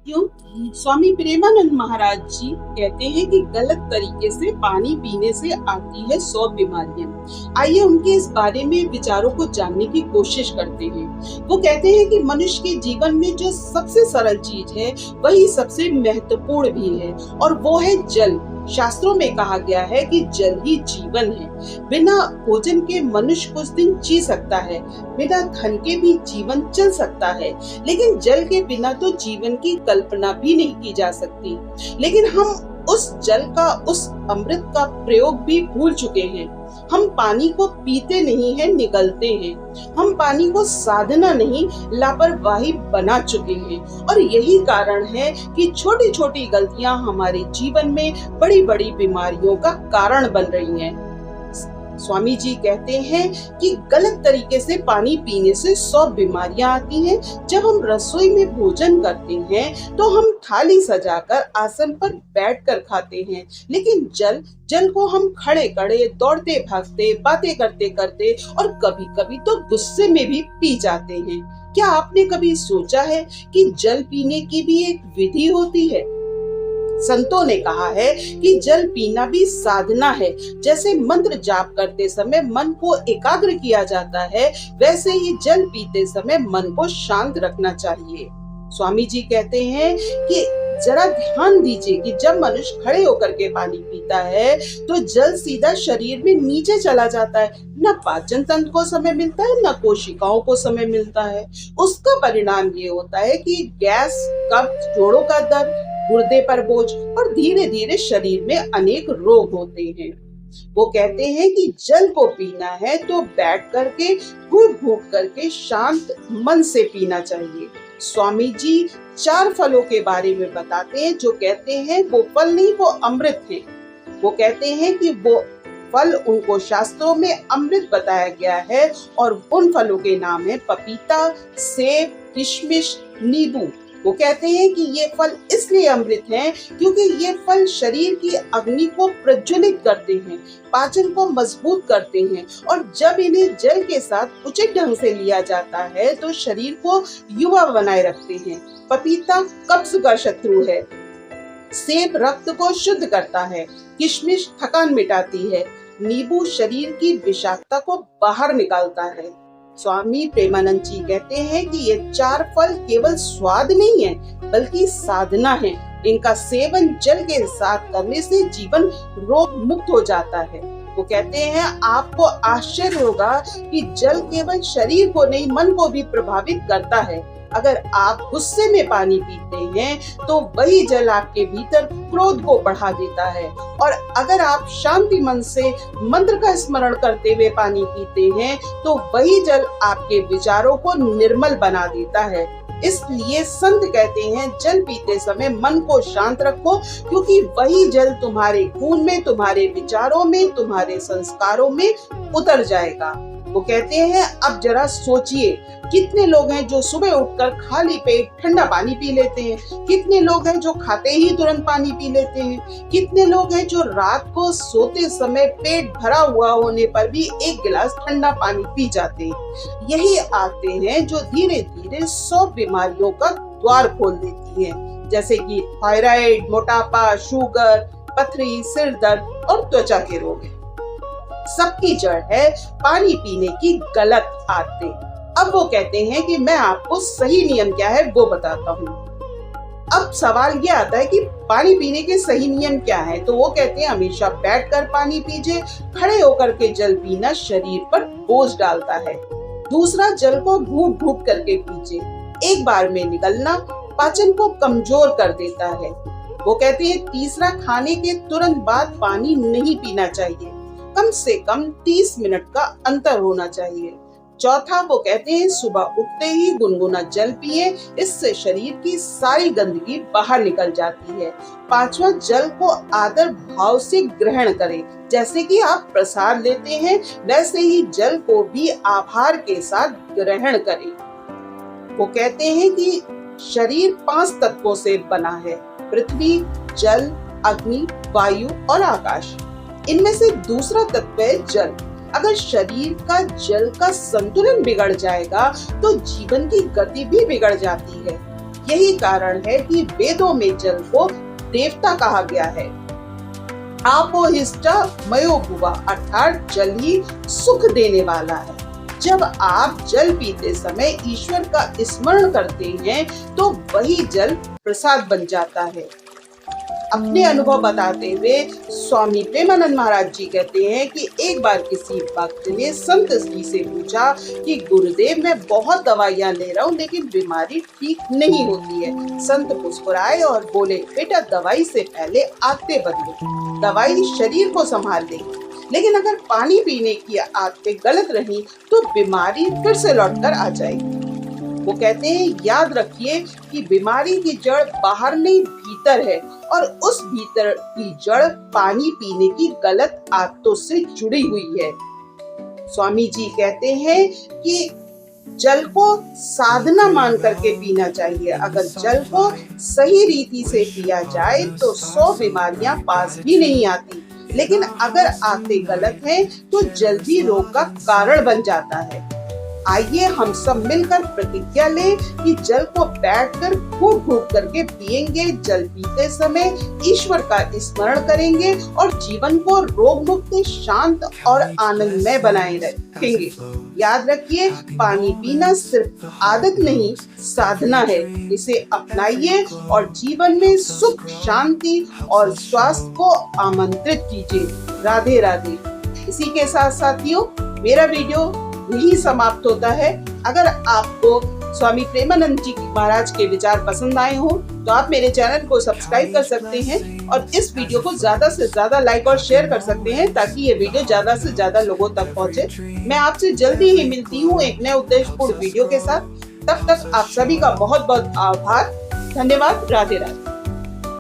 क्यों? स्वामी प्रेमानंद महाराज जी कहते हैं कि गलत तरीके से पानी पीने से आती है 100 बीमारियां। आइए उनके इस बारे में विचारों को जानने की कोशिश करते हैं। वो कहते हैं कि मनुष्य के जीवन में जो सबसे सरल चीज है वही सबसे महत्वपूर्ण भी है, और वो है जल। शास्त्रों में कहा गया है कि जल ही जीवन है। बिना भोजन के मनुष्य कुछ दिन जी सकता है, बिना धन के भी जीवन चल सकता है, लेकिन जल के बिना तो जीवन की कल्पना भी नहीं की जा सकती। लेकिन हम उस जल का, उस अमृत का प्रयोग भी भूल चुके हैं। हम पानी को पीते नहीं हैं, निगलते हैं। हम पानी को साधना नहीं, लापरवाही बना चुके हैं। और यही कारण है कि छोटी छोटी गलतियां हमारे जीवन में बड़ी बड़ी बीमारियों का कारण बन रही हैं। स्वामी जी कहते हैं कि गलत तरीके से पानी पीने से 100 बीमारियां आती हैं। जब हम रसोई में भोजन करते हैं तो हम थाली सजाकर आसन पर बैठकर खाते हैं, लेकिन जल को हम खड़े खड़े, दौड़ते भागते, बातें करते करते और कभी कभी तो गुस्से में भी पी जाते हैं। क्या आपने कभी सोचा है कि जल पीने की भी एक विधि होती है? संतों ने कहा है कि जल पीना भी साधना है। जैसे मंत्र जाप करते समय मन को एकाग्र किया जाता है, वैसे ही जल पीते समय मन को शांत रखना चाहिए। स्वामी जी कहते हैं कि जरा ध्यान दीजिए कि जब मनुष्य खड़े होकर के पानी पीता है तो जल सीधा शरीर में नीचे चला जाता है। न पाचन तंत्र को समय मिलता है, न कोशिकाओं को समय मिलता है। उसका परिणाम ये होता है कि गैस, कब्ज, जोड़ों का दर्द, गुर्दे पर बोझ और धीरे धीरे शरीर में अनेक रोग होते हैं। वो कहते हैं कि जल को पीना है तो बैठ करके, घूट घूट करके, शांत मन से पीना चाहिए। स्वामी जी 4 फलों के बारे में बताते हैं, जो कहते हैं वो फल नहीं, वो अमृत है। वो कहते हैं कि वो फल, उनको शास्त्रों में अमृत बताया गया है, और उन फलों के नाम है पपीता, सेब, किशमिश, नींबू। वो कहते हैं कि ये फल इसलिए अमृत हैं क्योंकि ये फल शरीर की अग्नि को प्रज्वलित करते हैं, पाचन को मजबूत करते हैं, और जब इन्हें जल के साथ उचित ढंग से लिया जाता है तो शरीर को युवा बनाए रखते हैं। पपीता कब्ज का शत्रु है, सेब रक्त को शुद्ध करता है, किशमिश थकान मिटाती है, नींबू शरीर की विषाक्तता को बाहर निकालता है। स्वामी प्रेमानंद जी कहते हैं कि ये 4 फल केवल स्वाद नहीं है, बल्कि साधना है। इनका सेवन जल के साथ करने से जीवन रोग मुक्त हो जाता है। वो कहते हैं आपको आश्चर्य होगा कि जल केवल शरीर को नहीं, मन को भी प्रभावित करता है। अगर आप गुस्से में पानी पीते हैं तो वही जल आपके भीतर क्रोध को बढ़ा देता है, और अगर आप शांति मन से मंत्र का स्मरण करते हुए पानी पीते हैं तो वही जल आपके विचारों को निर्मल बना देता है। इसलिए संत कहते हैं जल पीते समय मन को शांत रखो, क्योंकि वही जल तुम्हारे खून में, तुम्हारे विचारों में, तुम्हारे संस्कारों में उतर जाएगा। वो कहते हैं अब जरा सोचिए, कितने लोग हैं जो सुबह उठकर खाली पेट ठंडा पानी पी लेते हैं, कितने लोग हैं जो खाते ही तुरंत पानी पी लेते हैं, कितने लोग हैं जो रात को सोते समय पेट भरा हुआ होने पर भी 1 गिलास ठंडा पानी पी जाते हैं। यही आदतें हैं जो धीरे धीरे 100 बीमारियों का द्वार खोल देती हैं, जैसे कि थायराइड, मोटापा, शुगर, पथरी, सिर दर्द और त्वचा के रोग। सबकी जड़ है पानी पीने की गलत आदतें। अब वो कहते हैं कि मैं आपको सही नियम क्या है वो बताता हूँ। अब सवाल ये आता है कि पानी पीने के सही नियम क्या है, तो वो कहते हैं हमेशा बैठकर पानी पीजिए, खड़े होकर के जल पीना शरीर पर बोझ डालता है। दूसरा, जल को घूट घूट करके पीजिए, एक बार में निगलना पाचन को कमजोर कर देता है। वो कहते हैं तीसरा, खाने के तुरंत बाद पानी नहीं पीना चाहिए, कम से कम 30 मिनट का अंतर होना चाहिए। चौथा, वो कहते हैं सुबह उठते ही गुनगुना जल पिए, इससे शरीर की सारी गंदगी बाहर निकल जाती है। पांचवा, जल को आदर भाव से ग्रहण करें, जैसे कि आप प्रसाद लेते हैं वैसे ही जल को भी आभार के साथ ग्रहण करें। वो कहते हैं कि शरीर 5 तत्वों से बना है, पृथ्वी, जल, अग्नि, वायु और आकाश। इनमें से दूसरा तत्व है जल। अगर शरीर का जल का संतुलन बिगड़ जाएगा तो जीवन की गति भी बिगड़ जाती है। यही कारण है कि वेदों में जल को देवता कहा गया है। आपोहिष्टा मयो भुवा, अर्थात जल ही सुख देने वाला है। जब आप जल पीते समय ईश्वर का स्मरण करते हैं तो वही जल प्रसाद बन जाता है। अपने अनुभव बताते हुए स्वामी प्रेमानंद महाराज जी कहते हैं कि एक बार किसी भक्त ने संत जी से पूछा कि गुरुदेव, मैं बहुत दवाइयां ले रहा हूँ लेकिन बीमारी ठीक नहीं होती है। संत मुस्कुराए और बोले, बेटा दवाई से पहले आदतें बदलो। दवाई शरीर को संभाल लेगी, लेकिन अगर पानी पीने की आदतें गलत रही तो बीमारी फिर से लौटकर आ जाएगी। वो कहते हैं, याद रखिए कि बीमारी की जड़ बाहर नहीं भीतर है और उस भीतर की जड़ पानी पीने की गलत आदतों से जुड़ी हुई है। स्वामी जी कहते हैं कि जल को साधना मान करके पीना चाहिए। अगर जल को सही रीति से पिया जाए तो 100 बीमारियां पास भी नहीं आती, लेकिन अगर आदतें गलत हैं तो जल्दी रोग का कारण बन जाता है। आइए हम सब मिलकर प्रतिज्ञा लें कि जल को बैठकर घूट घूट करके पिएंगे। जल पीते समय ईश्वर का स्मरण करेंगे और जीवन को रोग मुक्त, शांत और आनंदमय बनाए रखेंगे। याद रखिए, पानी पीना सिर्फ आदत नहीं, साधना है। इसे अपनाइए और जीवन में सुख, शांति और स्वास्थ्य को आमंत्रित कीजिए। राधे राधे। इसी के साथ साथियों, मेरा वीडियो यही समाप्त होता है। अगर आपको स्वामी प्रेमानंद जी महाराज के विचार पसंद आए हो तो आप मेरे चैनल को सब्सक्राइब कर सकते हैं और इस वीडियो को ज्यादा से ज्यादा लाइक और शेयर कर सकते हैं ताकि ये वीडियो ज्यादा से ज्यादा लोगों तक पहुंचे। मैं आपसे जल्दी ही मिलती हूँ एक नए उद्देश्यपूर्ण वीडियो के साथ। तब तक आप सभी का बहुत बहुत आभार। धन्यवाद। राधे राधे।